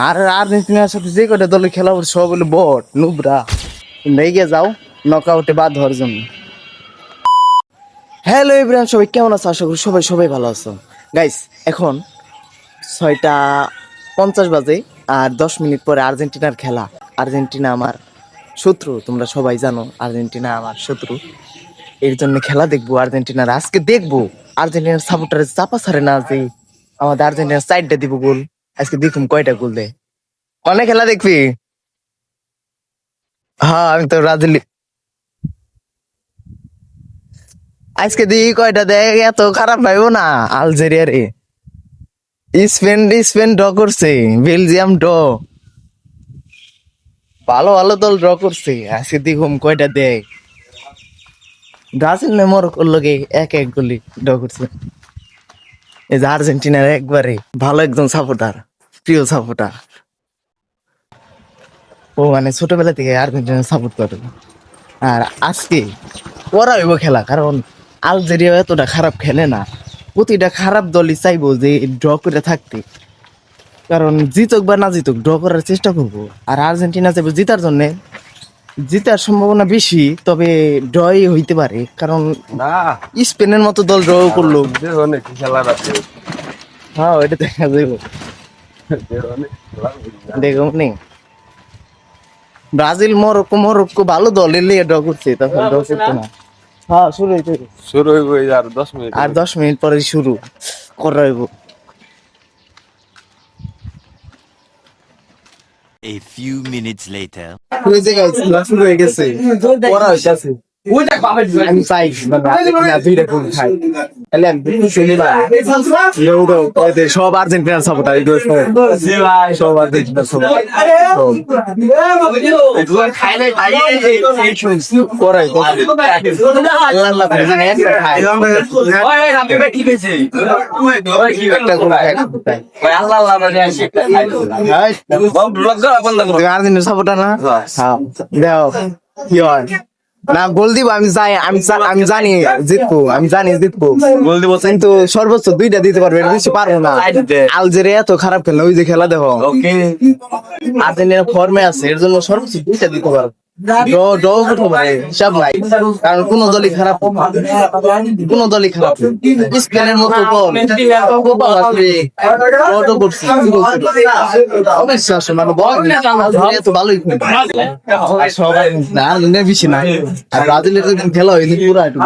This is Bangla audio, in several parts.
আর আর্জেন্টিনার সাথে যে কটা দলে খেলা ওর সব হলো বট নুবরা। তোমরা এগিয়ে যাও নকআউটে বাদ হওয়ার জন্য। হ্যালো এভরিওয়ান, সবাই কেমন আছো? আশা করি সবাই সবাই ভালো আছো। গাইস, এখন 6টা 50 বাজে আর 10 মিনিট পরে আর্জেন্টিনার খেলা। আর্জেন্টিনা আমার শত্রু, তোমরা সবাই জানো আর্জেন্টিনা আমার শত্রু। এর জন্য খেলা দেখবো আর্জেন্টিনার, আজকে দেখবো আর্জেন্টিনার সাপোর্টার চাপা ছাড়ে না যে আমাদের আর্জেন্টিনার সাইডটা দিব গোল। আজকে দেখুন কয়টা গোল দেয়। অনেক খেলা দেখবি? হ্যাঁ, আমি তো ব্রাজিল। আজকে দেখি কয়টা দেয়, এত খারাপ ভাইবো না। আলজেরিয়া রে, স্পেন ড্র করছে, বেলজিয়াম ড্র, ভালো ভালো দল ড্র করছে। আজকে দেখুন কয়টা দেয়। ব্রাজিল নে মরক্কোর লগে এক এক গোলি ড্র করছে। এই যে আর্জেন্টিনার একবারে ভালো একজন সাপোর্টার, প্রিয় সাপোর্টার। ও মানে ছোটবেলা থেকে আর্জেন্টিনা সাপোর্ট করে। আর আজকে ওরা হইব খেলা, কারণ আলজেরিয়া এতটা খারাপ খেলে না। প্রতিটা খারাপ দলই চাইবো যে ড্র করে থাকতে, কারণ জিতুক বা না জিতুক ড্র করার চেষ্টা করবো। আর আর্জেন্টিনা চাইবো জিতার জন্য, জিতার সম্ভাবনা বেশি, তবে ড্রই হইতে পারে, কারণ না, স্পেনের মতো দল ড্র করলো। অনেক খেলার আছে। হ্যাঁ, এটা দেখা যাইব, অনেক খেলা দেখো নি। ব্রাজিল মরক্কো ভালো দল, এলে ড্র করছে, তখন ড্র করতো না। হ্যাঁ, শুরু হইতে শুরু হইব এই আর 10 মিনিট। আর 10 মিনিট পরে শুরু করা হইব। A few minutes later. হয়েছে গাইস, শুরু হয়ে গেছে, পড়া হইতাছে। আমি চাই না দুইটা গোল খাই, তাহলে আমি সব আর্জেন্টিনার সাপোর্টার, সব আর্জেন্টিনার আর্জেন্টিনার সাপোর্টার না। দাও কি হয় না, গোল দিব। আমি জানি জিতবো, আমি জানি জিতবো, গোল দিব, কিন্তু সর্বোচ্চ দুইটা দিতে পারবে, এর বেশি পারবো না। আলজেরিয়া এত খারাপ খেলে, ওই যে খেলা দেখো, আর্জেন্টিনা ফর্মে আছে, এর জন্য সর্বোচ্চ দুইটা দিতে পারবো। হিসাব নাই, কারণ কোন দলই খারাপ, কোন দলই খারাপ। স্পেনের মতো দল অবিশ্বাস, মানে এত ভালোই সবাই না, বেশি নাই। আর ব্রাজিলের খেলা হয়েছে পুরা একটু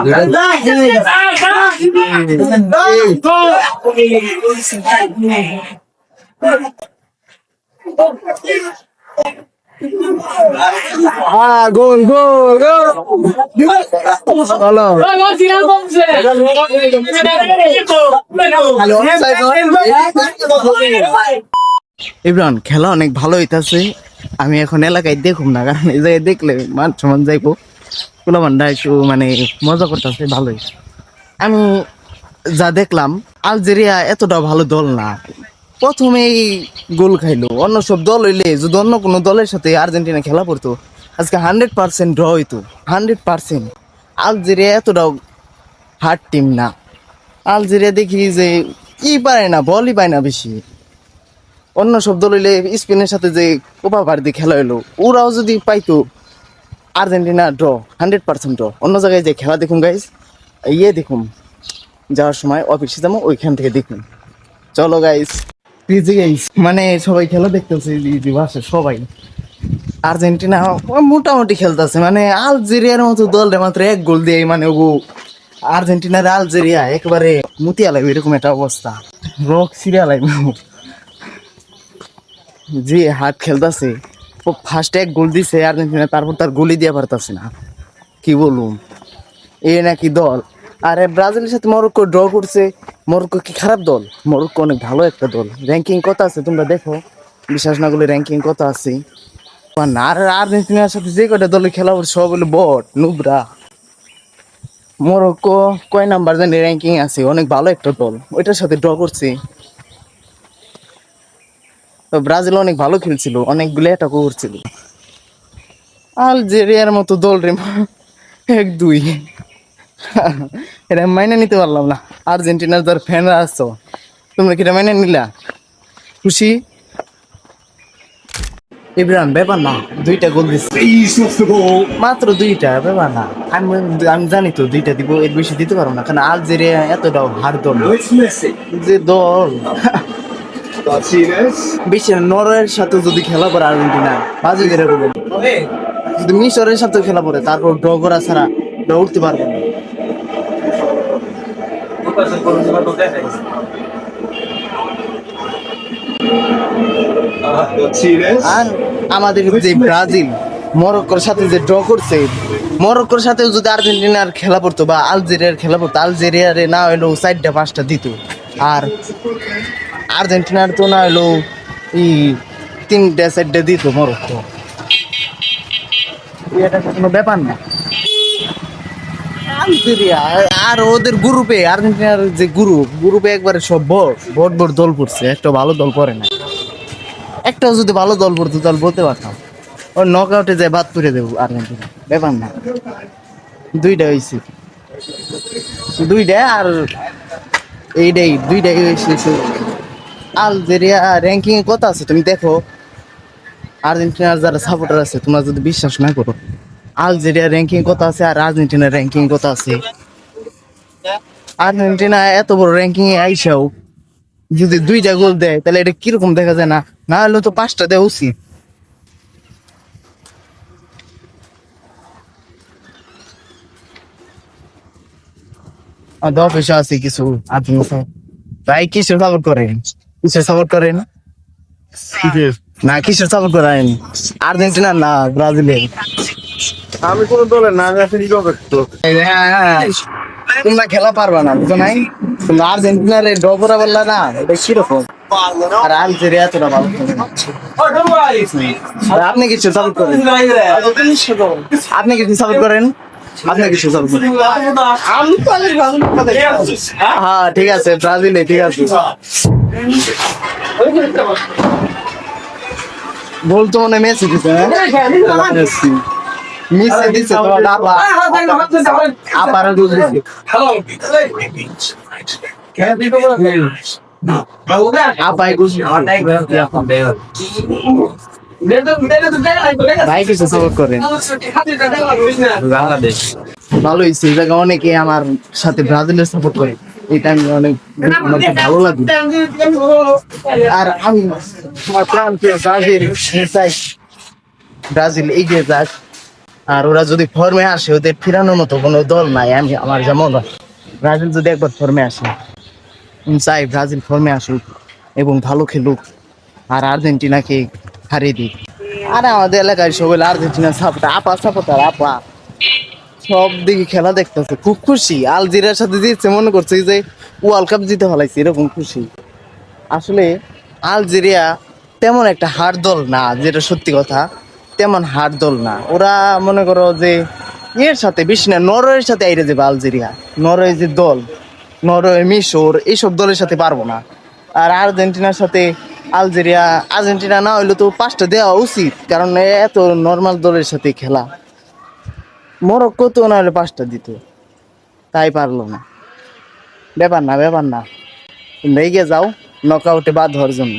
গোল গোল হলো। ইব্রান, খেলা অনেক ভালো হইতাছে। আমি এখন এলাকায় দেখুম না, কারণ এই জায়গায় দেখলে মান সমান যাইবো। পোলাপানটা একটু মানে মজা করতেছে, ভালোই। আমি যা দেখলাম, আলজেরিয়া এতটা ভালো দল না, প্রথমেই গোল খাইলো। অন্য সব দল হইলে, যদি অন্য কোনো দলের সাথে আর্জেন্টিনা খেলা পড়তো, আজকে 100% ড্র হইতো, 100%। আলজেরিয়া এতটাও হার্ড টিম না। আলজেরিয়া দেখি যে কি পারে না, বলই পায় না বেশি। অন্য সব দল হইলে, স্পেনের সাথে যে কোপা ভার্দি খেলা হইলো, ওরাও যদি পাইতো, আর্জেন্টিনা ড্র, 100% ড্র। অন্য জায়গায় যে খেলা দেখুন গাইস, দেখুন যাওয়ার সময় অফিসে যাবো, ওইখান থেকে দেখুন। চলো গাইস, মানে সবাই খেলা দেখতেছে, সবাই আর্জেন্টিনা মোটামুটি খেলতেছে, মানে আলজেরিয়ার মতো দল মাত্র এক গোল দিয়ে, মানে ও আর্জেন্টিনার আলজেরিয়া একেবারে মুতিয়া লাগবে, এরকম একটা অবস্থা, রক সিরিয়া লাগবে। যে হাত খেলতেছে, ও ফার্স্টে এক গোল দিছে আর্জেন্টিনা, তারপর তার গোলই দিয়ে পারতাছে না, কি বলুন। এ নাকি দল। আরে ব্রাজিলের সাথে মরক্কো ড্র করছে। মরক্কো কি খারাপ দল? মরক্কো অনেক ভালো একটা দল। র্যাঙ্কিং কত আছে তোমরা দেখো, বিশ্বাস না করলে র্যাঙ্কিং কত আছে। আর আর্জেন্টিনার সাথে যে কটা দলে খেলা হচ্ছে সব হলো বট নুবরা। মরক্কো কয় নাম্বার জানি র্যাঙ্কিং আছে, অনেক ভালো একটা দল, ওইটার সাথে ড্র করছে। তো ব্রাজিল অনেক ভালো খেলছিল, অনেকগুলো অ্যাটাকও করছিল। আলজেরিয়ার মতো দল রে 1-2, এটা মাইনে নিতে পারলাম না। আর্জেন্টিনার যার ফ্যানরা আছো, তোমরা কি এটা মাইনে নিলা? খুশি ইব্রাহিম ব্যাপার না, 2টা গোল দিচ্ছে মাত্র 2টা, ব্যাপার না। আমি আমি জানি তো 2টা দিব, এর বেশি দিতে পারবো না, কারণ আলজেরিয়া এতটাও হার দল না। যে দল বেশি নরওয়ের সাথে যদি খেলা পড়ে আর্জেন্টিনা বাজে করে বলবেন, যদি মিশরের সাথে খেলা পড়ে তারপর ড্র করা ছাড়া ড্র উঠতে পারবে না। আর আমাদের যে ব্রাজিল মরক্কোর সাথে যে ড্র করছে, মরক্কোর সাথে যদি আর্জেন্টিনার খেলা পড়তো বা আলজেরিয়ার খেলা পড়তো, আলজেরিয়ারে না হইলেও 4টা 5টা দিত, আর আর্জেন্টিনার তো না হইলেও 3টা 4টা দিত মরক্কো। এটা কোনো ব্যাপার না। আলজেরিয়া আর ওদের গ্রুপে, আর্জেন্টিনার যে গ্রুপে একবারে সব বড় দল পড়ছে, একটা ভালো দল পড়ে না। একটাও যদি ভালো দল পড়তো তাহলে বলতে পারতাম ও নক আউটে যায় বাদ করে দেবো আর্জেন্টিনা, ব্যাপার না। 2টা হয়েছে, 2টা আর এইটাই 2টাই হয়েছে। আলজেরিয়া র্যাঙ্কিং এ কত আছে তুমি দেখো, আর্জেন্টিনার যারা সাপোর্টার আছে তোমরা যদি বিশ্বাস না করো, আলজেরিয়া র্যাঙ্কিং কত আছে আর আর্জেন্টিনার র্যাঙ্কিং কত আছে। আর্জেন্টিনা এত বড় র্যাঙ্কিং এ আইসাও যদি 2টা গোল দেয় তাহলে এটা কিরকম দেখা যায়, না না হলে তো 5টা দেওয়া উচিত। দশ পয়সা আছে কিছু আর্জেন্টিনা ভাই, কিসের সাপোর্ট করেন, কিসের সাপোর্ট করেন না, কিসের সাপোর্ট করেন, আর্জেন্টিনা না ব্রাজিলের? আমি কোন দলে না আছি করতো। তোমরা খেলা পারবা না, বুঝো নাই? তোমরা আর্জেন্টিনার ডবরা বললা না, এটা কিরকম? আর আলজেরিয়া এতটা ভালো খেলে না। আর আপনি কিছু সাপোর্ট করেন, আপনি কিছু সাপোর্ট করেন, আপনি কিছু সাপোর্ট করেন। হ্যাঁ ঠিক আছে, ব্রাজিলে ঠিক আছে। গোল তো মনে মেসি দিছে, মেসি মিসে দিছে তো আপার গোল দিছে। আপাই গোল ভাই কিছু সাপোর্ট করেন। ভালো হয়েছে, এই জায়গায় অনেকে আমার সাথে ব্রাজিলের সাপোর্ট করে, এটা আমি অনেক আমার খুব ভালো লাগে। আর আমি আমার প্রাণ প্রিয় ব্রাজিল এগিয়ে যাক, আর ওরা যদি ফর্মে আসে, ওদের ফিরানোর মতো কোনো দল নাই। আমি আমার যেমন ব্রাজিল যদি একবার ফর্মে আসে, আমি চাই ব্রাজিল ফর্মে আসুক এবং ভালো খেলুক আর আর্জেন্টিনাকে হারিয়ে দিক। আর আমাদের এলাকায় সবাই আর্জেন্টিনা সাপোর্টার, আপা সব দিকে খেলা দেখতেছে, খুব খুশি। আলজেরিয়ার সাথে জিতছে, মনে করছে যে ওয়ার্ল্ড কাপ জিতে ফেলাইছে, এরকম খুশি। আসলে আলজেরিয়া তেমন একটা হার দল না, যেটা সত্যি কথা, তেমন হার দল না। ওরা মনে করো যে এর সাথে বেশি না, নরওয়ের সাথে আইরে যাবে আলজেরিয়া। নরওয়ে যে দল, নরওয়ে মিশর এইসব দলের সাথে পারবো না। আর আর্জেন্টিনার সাথে আর্জেন্টিনা না হইলে তো 5টা দেওয়া উচিত, কারণ এত নর্মাল দলের সাথে খেলা। মরক্কো তো না হলে 5টা দিত, তাই পারলো না। ব্যাপার না, তোমরা এগিয়ে যাও নক আউটে বাদ হওয়ার জন্য।